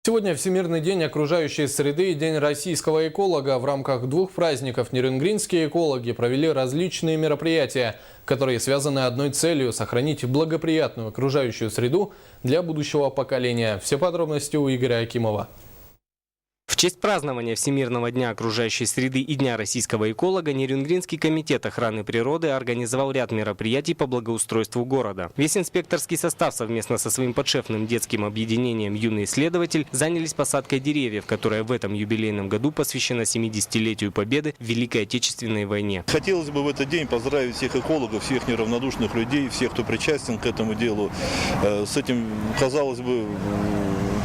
Сегодня Всемирный день окружающей среды и День российского эколога. В рамках двух праздников нерюнгринские экологи провели различные мероприятия, которые связаны одной целью – сохранить благоприятную окружающую среду для будущего поколения. Все подробности у Игоря Акимова. В честь празднования Всемирного дня окружающей среды и Дня российского эколога Нерюнгринский комитет охраны природы организовал ряд мероприятий по благоустройству города. Весь инспекторский состав совместно со своим подшефным детским объединением «Юный исследователь» занялись посадкой деревьев, которая в этом юбилейном году посвящена 70-летию Победы в Великой Отечественной войне. Хотелось бы в этот день поздравить всех экологов, всех неравнодушных людей, всех, кто причастен к этому делу. С этим, казалось бы,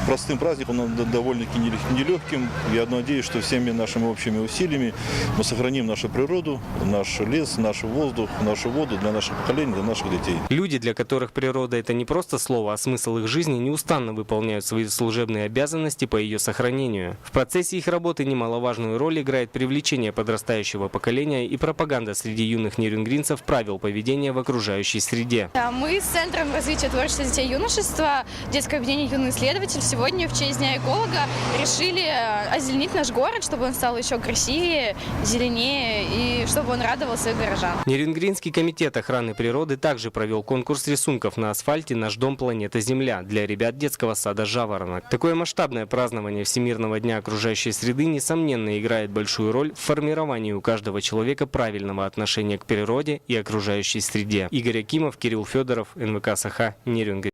простым праздником, но довольно-таки нелегким. Я надеюсь, что всеми нашими общими усилиями мы сохраним нашу природу, наш лес, наш воздух, нашу воду для наших поколений, для наших детей. Люди, для которых природа – это не просто слово, а смысл их жизни, неустанно выполняют свои служебные обязанности по ее сохранению. В процессе их работы немаловажную роль играет привлечение подрастающего поколения и пропаганда среди юных нерюнгринцев правил поведения в окружающей среде. Мы с Центром развития творчества детей и юношества, детское объединение «Юный исследователь», сегодня в честь Дня эколога решили озеленить наш город, чтобы он стал еще красивее, зеленее и чтобы он радовал своих горожан. Нерюнгринский комитет охраны природы также провел конкурс рисунков на асфальте «Наш дом. Планета Земля» для ребят детского сада «Жаворонок». Такое масштабное празднование Всемирного дня окружающей среды, несомненно, играет большую роль в формировании у каждого человека правильного отношения к природе и окружающей среде. Игорь Акимов, Кирилл Федоров, НВК «Саха», Нерюнгрин.